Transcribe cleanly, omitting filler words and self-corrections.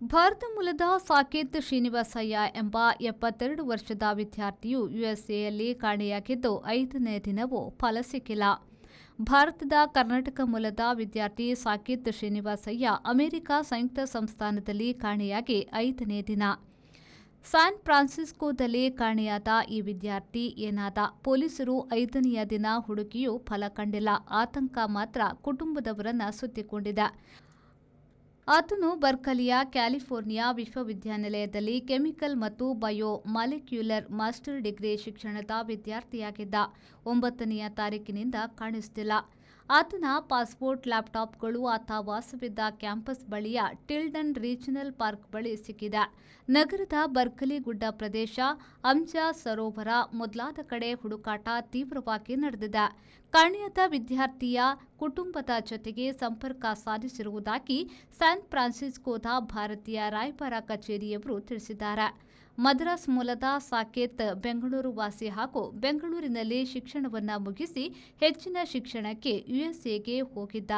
ಭಾರತ ಮೂಲದ ಸಾಕೇತ್ ಶ್ರೀನಿವಾಸಯ್ಯ ಎಂಬ 72 ವರ್ಷದ ವಿದ್ಯಾರ್ಥಿಯು ಯುಎಸ್ಎಯಲ್ಲಿ ಕಾಣೆಯಾಗಿದ್ದು 5ನೇ ದಿನವೂ ಫಲ ಸಿಕ್ಕಿಲ್ಲ. ಭಾರತದ ಕರ್ನಾಟಕ ಮೂಲದ ವಿದ್ಯಾರ್ಥಿ ಸಾಕೇತ್ ಶ್ರೀನಿವಾಸಯ್ಯ ಅಮೆರಿಕ ಸಂಯುಕ್ತ ಸಂಸ್ಥಾನದಲ್ಲಿ ಕಾಣೆಯಾಗಿ 5ನೇ ದಿನ. ಸ್ಯಾನ್ ಫ್ರಾನ್ಸಿಸ್ಕೋದಲ್ಲಿ ಕಾಣೆಯಾದ ಈ ವಿದ್ಯಾರ್ಥಿ ಏನಾದ? ಪೊಲೀಸರು 5ನೆಯ ದಿನ ಹುಡುಕಿಯೂ ಫಲ ಕಂಡಿಲ್ಲ. ಆತಂಕ ಮಾತ್ರ ಕುಟುಂಬದವರನ್ನ ಸುತ್ತಿಕೊಂಡಿದೆ. ಆತನು ಬರ್ಕಲಿಯ ಕ್ಯಾಲಿಫೋರ್ನಿಯಾ ವಿಶ್ವವಿದ್ಯಾನಿಲಯದಲ್ಲಿ ಕೆಮಿಕಲ್ ಮತ್ತು ಬಯೋ ಮಾಲಿಕ್ಯುಲರ್ ಮಾಸ್ಟರ್ ಡಿಗ್ರಿ ಶಿಕ್ಷಣದ ವಿದ್ಯಾರ್ಥಿಯಾಗಿದ್ದ. 9ನೆಯ ತಾರೀಕಿನಿಂದ ಕಾಣಿಸುತ್ತಿಲ್ಲ. ಆತನ ಪಾಸ್ಪೋರ್ಟ್, ಲ್ಯಾಪ್ಟಾಪ್ಗಳು ಆತ ವಾಸವಿದ್ದ ಕ್ಯಾಂಪಸ್ ಬಳಿಯ ಟಿಲ್ಡನ್ ರೀಜನಲ್ ಪಾರ್ಕ್ ಬಳಿ ಸಿಕ್ಕಿದೆ. ನಗರದ ಬರ್ಕಲಿ ಗುಡ್ಡ ಪ್ರದೇಶ, ಅಂಜಾ ಸರೋವರ ಮೊದಲಾದ ಕಡೆ ಹುಡುಕಾಟ ತೀವ್ರವಾಗಿ ನಡೆದಿದೆ. ಕಾಣೆಯಾದ ವಿದ್ಯಾರ್ಥಿಯ ಕುಟುಂಬದ ಜೊತೆಗೆ ಸಂಪರ್ಕ ಸಾಧಿಸಿರುವುದಾಗಿ ಸ್ಯಾನ್ ಫ್ರಾನ್ಸಿಸ್ಕೋದ ಭಾರತೀಯ ರಾಯಭಾರ ಕಚೇರಿಯವರು ತಿಳಿಸಿದ್ದಾರೆ. ಮದ್ರಾಸ್ ಮೂಲದ ಸಾಕೇತ್ ಬೆಂಗಳೂರು ವಾಸಿ ಹಾಗೂ ಬೆಂಗಳೂರಿನಲ್ಲಿ ಶಿಕ್ಷಣವನ್ನು ಮುಗಿಸಿ ಹೆಚ್ಚಿನ ಶಿಕ್ಷಣಕ್ಕೆ ಯುಎಸ್ಎಗೆ ಹೋಗಿದ್ದ.